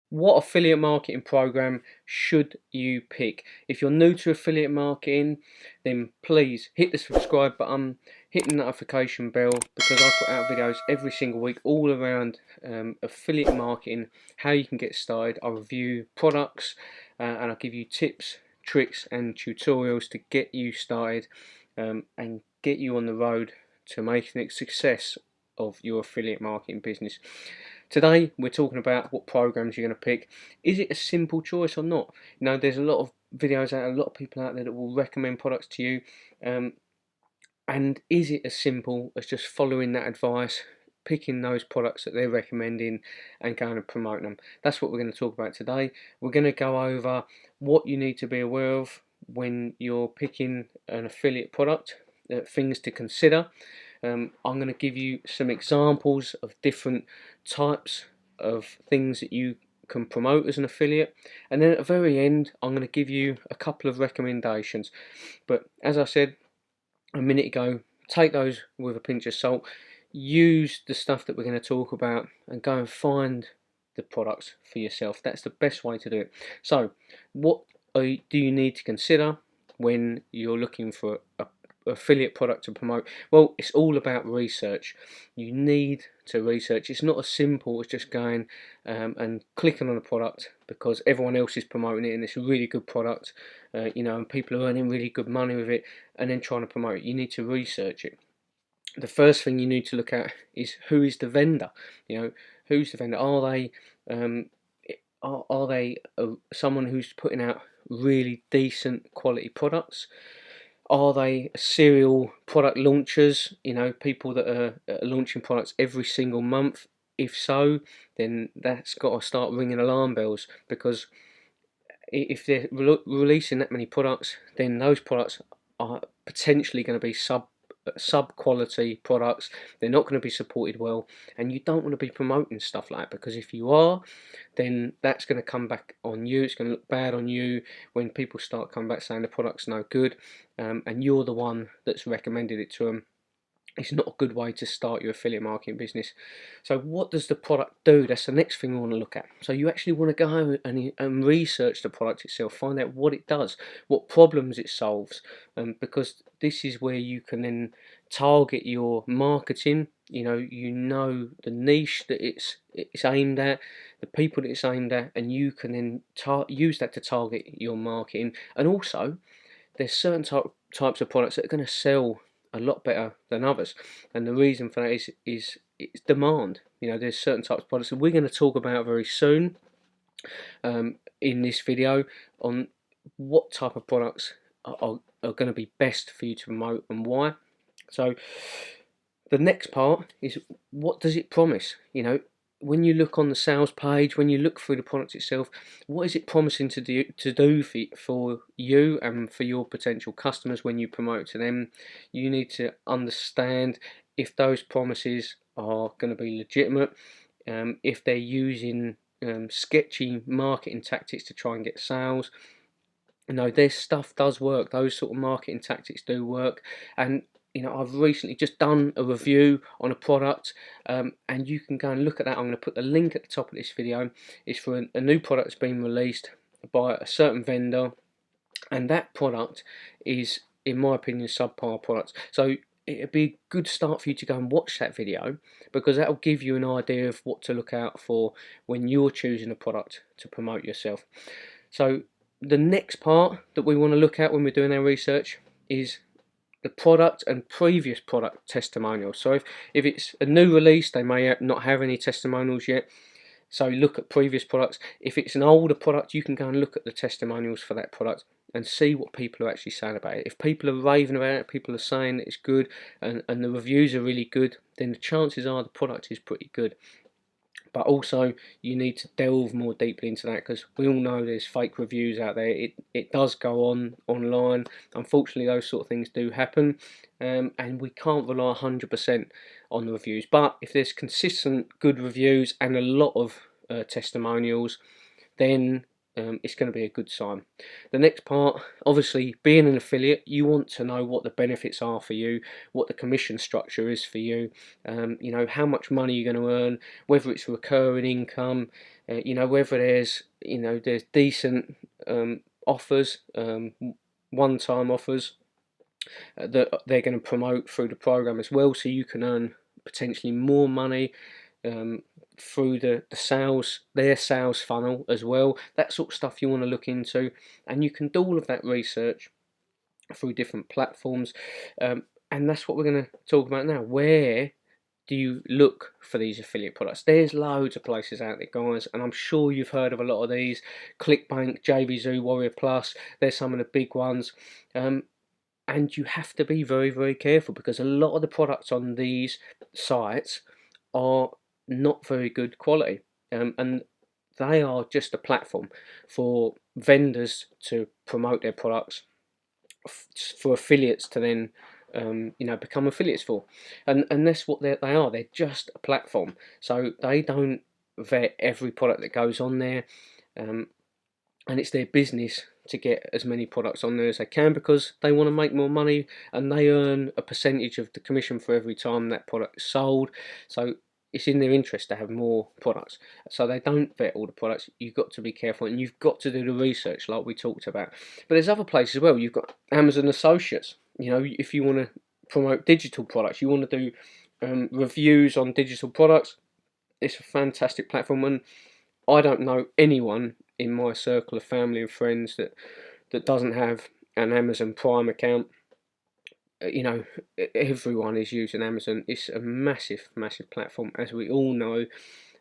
What affiliate marketing program should you pick? If you're new to affiliate marketing, then please hit the subscribe button, hit the notification bell, because I put out videos every single week all around affiliate marketing, how you can get started. I review products and I give you tips, tricks and tutorials to get you started and get you on the road to making a success of your affiliate marketing business. Today we're talking about what programs you're going to pick. Is it a simple choice or not? You know, there's a lot of videos out there, a lot of people out there that will recommend products to you, and is it as simple as just following that advice, picking those products that they're recommending and going and promoting them? That's what we're going to talk about today. We're going to go over what you need to be aware of when you're picking an affiliate product, things to consider. I'm going to give you some examples of different types of things that you can promote as an affiliate, and then at the very end I'm going to give you a couple of recommendations. But as I said a minute ago, take those with a pinch of salt. Use the stuff that we're going to talk about and go and find the products for yourself. That's the best way to do it. So what do you need to consider when you're looking for a affiliate product to promote? Well, it's all about research. You need to research. It's not as simple as just going and clicking on a product because everyone else is promoting it and it's a really good product, and people are earning really good money with it, and then trying to promote it. You need to research it. The first thing you need to look at is who is the vendor. Who's the vendor? Are they someone who's putting out really decent quality products? Are they serial product launchers? People that are launching products every single month. If so, then that's got to start ringing alarm bells, because if they're releasing that many products, then those products are potentially going to be sub quality products. They're not going to be supported well, and you don't want to be promoting stuff like that, because if you are, then that's going to come back on you. It's going to look bad on you when people start coming back saying the product's no good, and you're the one that's recommended it to them. It's not a good way to start your affiliate marketing business. So what does the product do? That's the next thing we want to look at. So you actually want to go and research the product itself, find out what it does, what problems it solves, because this is where you can then target your marketing. You know the niche that it's aimed at, the people that it's aimed at, and you can then use that to target your marketing. And also, there's certain types of products that are going to sell a lot better than others, and the reason for that is it's demand. There's certain types of products that we're going to talk about very soon in this video on what type of products are going to be best for you to promote and why. So the next part is, what does it promise? When you look on the sales page, when you look through the product itself, what is it promising to do for you and for your potential customers when you promote to them? You need to understand if those promises are going to be legitimate, if they're using sketchy marketing tactics to try and get sales. Their stuff does work. Those sort of marketing tactics do work, and I've recently just done a review on a product, and you can go and look at that. I'm going to put the link at the top of this video. It's for a new product that's been released by a certain vendor, and that product is, in my opinion, subpar product. So it'd be a good start for you to go and watch that video, because that'll give you an idea of what to look out for when you're choosing a product to promote yourself. So the next part that we want to look at when we're doing our research is the product and previous product testimonials. So if it's a new release, they may not have any testimonials yet. So look at previous products. If it's an older product, you can go and look at the testimonials for that product and see what people are actually saying about it. If people are raving about it, people are saying that it's good, and the reviews are really good, then the chances are the product is pretty good. But also, you need to delve more deeply into that, because we all know there's fake reviews out there. It does go on online. Unfortunately, those sort of things do happen, and we can't rely 100% on the reviews. But if there's consistent good reviews and a lot of testimonials, then it's going to be a good sign. The next part, obviously, being an affiliate, you want to know what the benefits are for you, what the commission structure is for you, you know, how much money you're going to earn, whether it's recurring income, you know, whether there's, you know, there's decent offers, one-time offers that they're going to promote through the program as well, so you can earn potentially more money um, through the sales, their sales funnel as well. That sort of stuff you want to look into, and you can do all of that research through different platforms, and that's what we're going to talk about now. Where do you look for these affiliate products? There's loads of places out there, guys, and I'm sure you've heard of a lot of these. ClickBank, JVZoo, Warrior Plus, they're some of the big ones. And you have to be very, very careful, because a lot of the products on these sites are not very good quality, and they are just a platform for vendors to promote their products, for affiliates to then you know, become affiliates for, and that's what they are. They're just a platform, so they don't vet every product that goes on there, and it's their business to get as many products on there as they can, because they want to make more money, and they earn a percentage of the commission for every time that product is sold. So it's in their interest to have more products, so they don't vet all the products. You've got to be careful, and you've got to do the research like we talked about. But there's other places as well. You've got Amazon Associates. You know, if you want to promote digital products, you want to do reviews on digital products, it's a fantastic platform. And I don't know anyone in my circle of family and friends that doesn't have an Amazon Prime account. You know, everyone is using Amazon. It's a massive, massive platform, as we all know,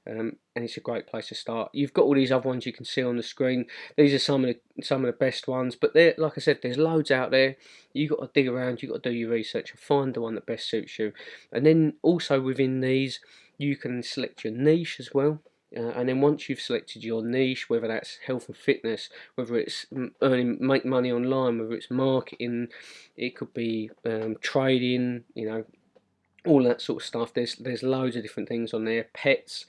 and it's a great place to start. You've got all these other ones you can see on the screen. These are some of the best ones, but there, like I said, there's loads out there. You got to dig around. You got to do your research and find the one that best suits you. And then also within these, you can select your niche as well. And then once you've selected your niche, whether that's health and fitness, whether it's make money online, whether it's marketing, it could be trading, you know, all that sort of stuff. There's loads of different things on there. Pets,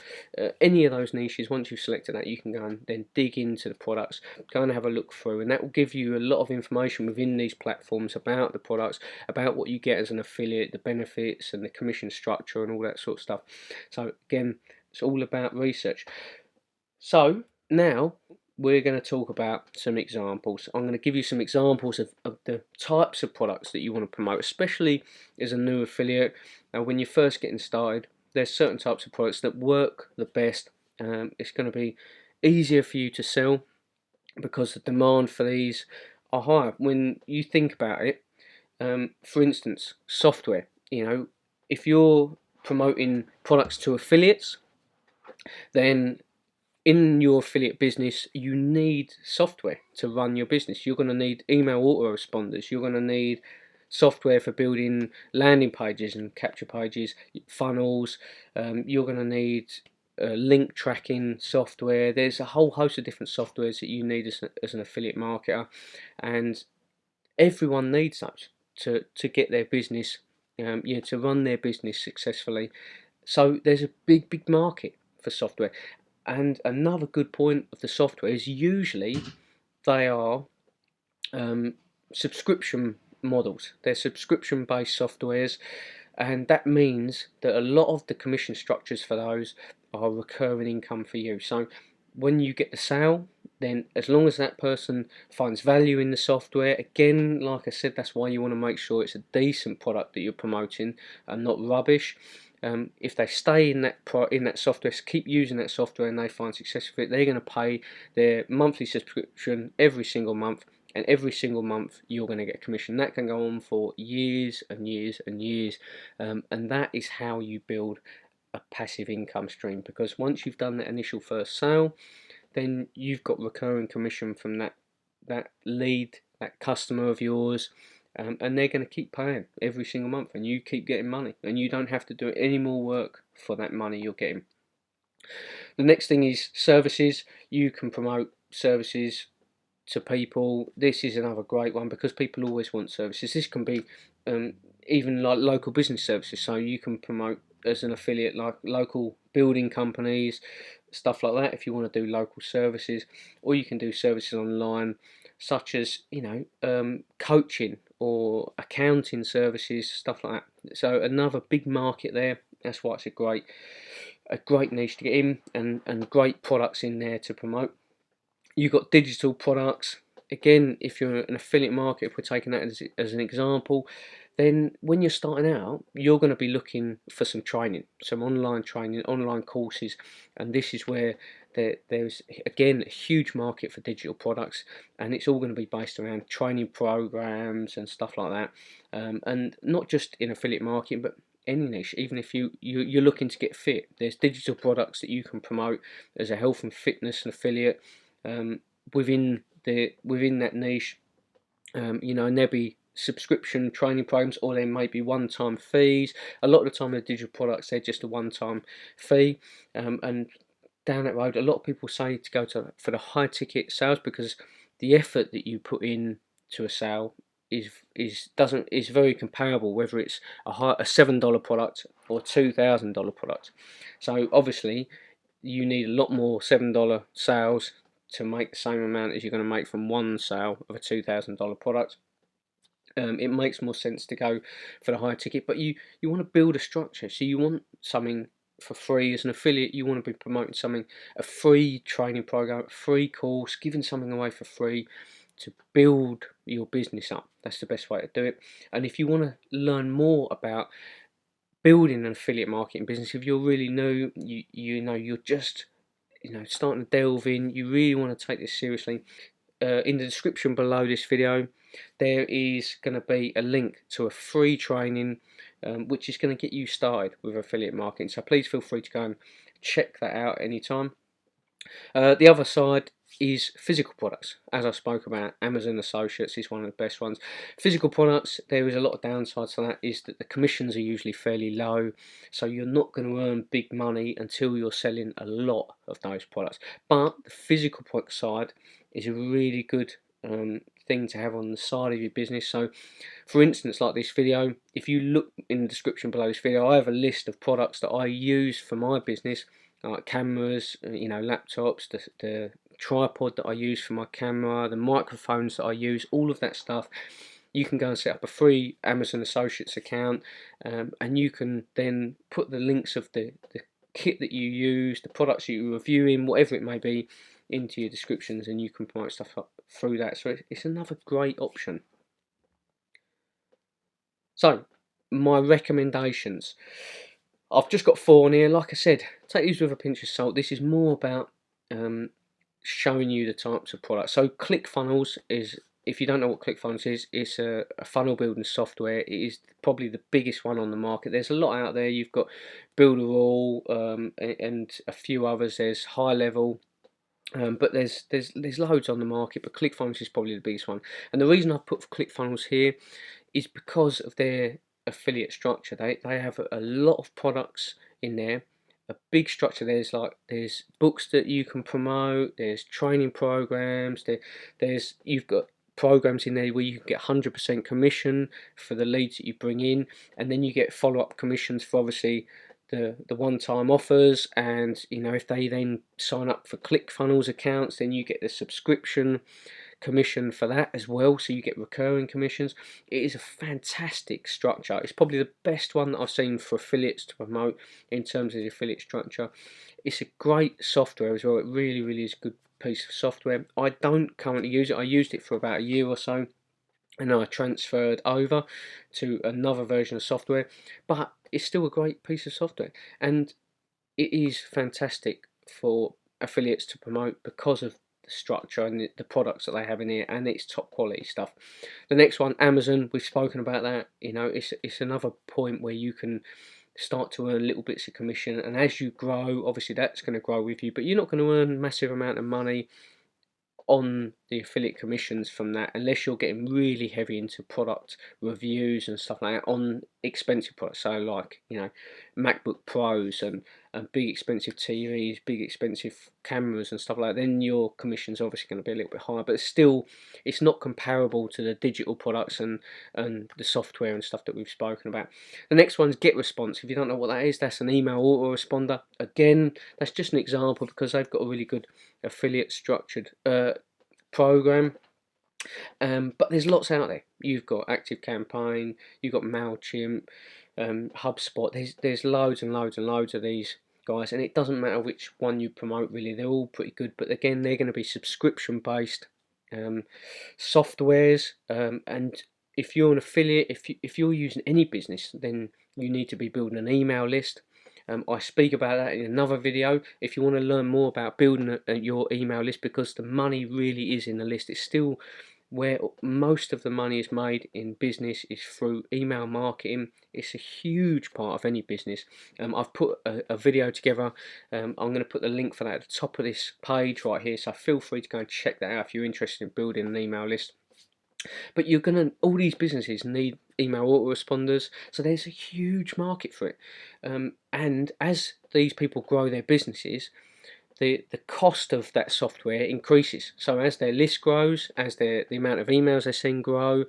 any of those niches. Once you've selected that, you can go and then dig into the products, go and have a look through, and that will give you a lot of information within these platforms about the products, about what you get as an affiliate, the benefits and the commission structure and all that sort of stuff. So again, it's all about research. So now we're going to talk about some examples. I'm going to give you some examples of the types of products that you want to promote, especially as a new affiliate. Now, when you're first getting started, there's certain types of products that work the best. It's going to be easier for you to sell because the demand for these are higher. When you think about it, for instance, software. You know, if you're promoting products to affiliates, then in your affiliate business, you need software to run your business. You're going to need email autoresponders. You're going to need software for building landing pages and capture pages, funnels. You're going to need link tracking software. There's a whole host of different softwares that you need as an affiliate marketer, and everyone needs those to get their business, you know, to run their business successfully. So there's a big market for software. And another good point of the software is usually they are subscription models. They're subscription based softwares, and that means that a lot of the commission structures for those are recurring income for you. So when you get the sale, then as long as that person finds value in the software, again, like I said, that's why you want to make sure it's a decent product that you're promoting and not rubbish. If they stay in that software, keep using that software, and they find success with it, they're going to pay their monthly subscription every single month, and every single month you're going to get a commission. That can go on for years and years and years, and that is how you build a passive income stream, because once you've done that initial first sale, then you've got recurring commission from that lead, that customer of yours, and they're going to keep paying every single month, and you keep getting money, and you don't have to do any more work for that money you're getting. The next thing is services. You can promote services to people. This is another great one because people always want services. This can be even like local business services, so you can promote as an affiliate like local building companies, stuff like that, if you want to do local services, or you can do services online, such as, you know, coaching or accounting services, stuff like that. So another big market there. That's why it's a great niche to get in, and great products in there to promote. You've got digital products. Again, if you're an affiliate market, if we're taking that as an example, then when you're starting out, you're going to be looking for some training, some online training, online courses, and this is where there's again a huge market for digital products, and it's all going to be based around training programs and stuff like that, and not just in affiliate marketing, but any niche. Even if you're looking to get fit, there's digital products that you can promote as a health and fitness and affiliate, um, within that niche, you know, and there'll be subscription training programs, or there may be one-time fees. A lot of the time, the digital products, they're just a one-time fee, and down that road, a lot of people say to go to for the high-ticket sales, because the effort that you put in to a sale is very comparable, whether it's a $7 product or $2,000 product. So obviously, you need a lot more $7 sales to make the same amount as you're going to make from one sale of a $2,000 product. It makes more sense to go for the higher ticket, but you want to build a structure. So you want something for free as an affiliate. You want to be promoting something, a free training program, a free course, giving something away for free to build your business up. That's the best way to do it. And if you want to learn more about building an affiliate marketing business, if you're really new, you know, you're just, you know, starting to delve in, you really want to take this seriously, in the description below this video there is going to be a link to a free training, which is going to get you started with affiliate marketing. So please feel free to go and check that out anytime. The other side is physical products. As I spoke about, Amazon Associates is one of the best ones. Physical products, there is a lot of downsides to that, is that the commissions are usually fairly low, so you're not going to earn big money until you're selling a lot of those products. But the physical product side is a really good thing to have on the side of your business. So for instance, like this video, if you look in the description below this video, I have a list of products that I use for my business, like cameras, you know, laptops, the tripod that I use for my camera, the microphones that I use, all of that stuff. You can go and set up a free Amazon Associates account, and you can then put the links of the kit that you use, the products that you're reviewing, whatever it may be, into your descriptions, and you can promote stuff up through that. So it's another great option. So my recommendations, I've just got 4 on here. Like I said, take these with a pinch of salt. This is more about showing you the types of products. So ClickFunnels is, if you don't know what ClickFunnels is, it's a funnel building software. It is probably the biggest one on the market. There's a lot out there. You've got Builderall, and a few others. There's High Level. But there's loads on the market, but ClickFunnels is probably the biggest one. And the reason I put ClickFunnels here is because of their affiliate structure. They have a lot of products in there, a big structure. There's books that you can promote, there's training programs, you've got programs in there where you can get 100% commission for the leads that you bring in, and then you get follow-up commissions for obviously the one-time offers. And you know, if they then sign up for ClickFunnels accounts, then you get the subscription commission for that as well, so you get recurring commissions. It is a fantastic structure. It's probably the best one that I've seen for affiliates to promote in terms of the affiliate structure. It's a great software as well. It really is a good piece of software. I don't currently use it. I used it for about a year or so, and then I transferred over to another version of software, but it's still a great piece of software, and it is fantastic for affiliates to promote because of the structure and the products that they have in here, and it's top quality stuff. The next one, Amazon, we've spoken about that. You know, it's another point where you can start to earn little bits of commission, and as you grow, obviously that's going to grow with you, but you're not going to earn massive amount of money on the affiliate commissions from that, unless you're getting really heavy into product reviews and stuff like that on expensive products. So like, you know, MacBook Pros and big expensive TVs, big expensive cameras and stuff like that, then your commission's obviously going to be a little bit higher. But still, it's not comparable to the digital products and the software and stuff that we've spoken about. The next one's GetResponse. If you don't know what that is, that's an email autoresponder. Again, that's just an example because they've got a really good affiliate structured program. But there's lots out there. You've got ActiveCampaign, you've got MailChimp, HubSpot. There's loads and loads and loads of these guys, and it doesn't matter which one you promote really. They're all pretty good, but again, they're going to be subscription based softwares. And if you're an affiliate, if you're using any business, then you need to be building an email list. I speak about that in another video. If you want to learn more about building your email list, because the money really is in the list. It's still where most of the money is made in business, is through email marketing. It's a huge part of any business. I've put a video together. I'm going to put the link for that at the top of this page right here, so feel free to go and check that out if you're interested in building an email list. But all these businesses need email autoresponders, so there's a huge market for it. And as these people grow their businesses, the cost of that software increases. So as their list grows, as the amount of emails they send grow,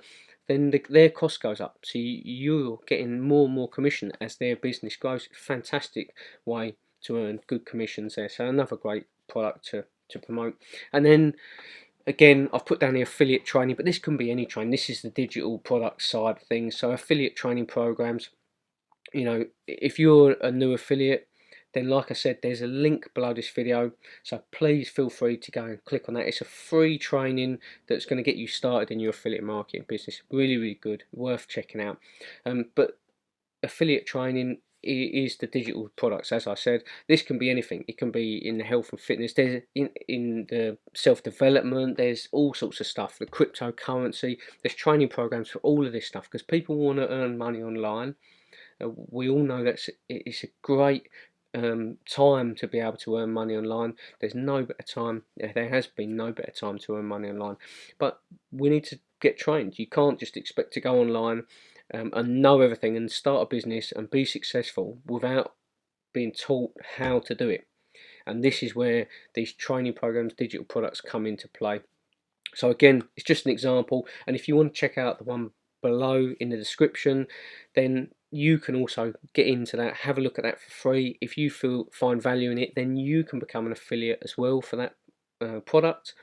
then their cost goes up. So you're getting more and more commission as their business grows. Fantastic way to earn good commissions there. So another great product to promote. And then again, I've put down the affiliate training, but this can be any training. This is the digital product side of things. So affiliate training programs, you know, if you're a new affiliate, then like I said, there's a link below this video, so please feel free to go and click on that. It's a free training that's going to get you started in your affiliate marketing business. Really, really good, worth checking out. But affiliate training is the digital products. As I said, this can be anything. It can be in the health and fitness, there's in the self-development, there's all sorts of stuff, the cryptocurrency. There's training programs for all of this stuff because people want to earn money online. We all know that it's a great time to be able to earn money online. There's no better time, there has been no better time to earn money online, but we need to get trained. You can't just expect to go online and know everything and start a business and be successful without being taught how to do it. And this is where these training programs, digital products, come into play. So again, it's just an example, and if you want to check out the one below in the description, then you can also get into that, have a look at that for free. If you find value in it, then you can become an affiliate as well for that product.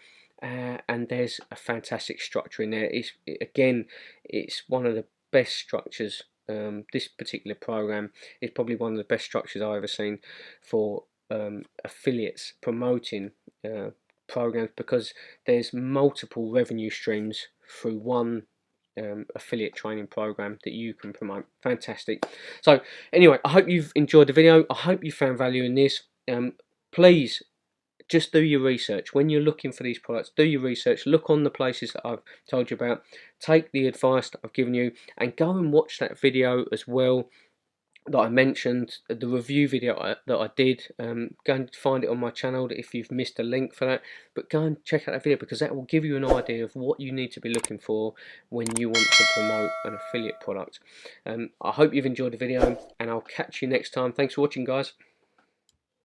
And there's a fantastic structure in there. It's one of the best structures. This particular program is probably one of the best structures I've ever seen for affiliates promoting programs, because there's multiple revenue streams through one affiliate training program that you can promote. Fantastic. So anyway, I hope you've enjoyed the video. I hope you found value in this. Please just do your research when you're looking for these products. Do your research, look on the places that I've told you about, take the advice that I've given you, and go and watch that video as well that I mentioned, the review video that I did. Go and find it on my channel if you've missed a link for that, but go and check out that video, because that will give you an idea of what you need to be looking for when you want to promote an affiliate product. I hope you've enjoyed the video, and I'll catch you next time. Thanks for watching, guys.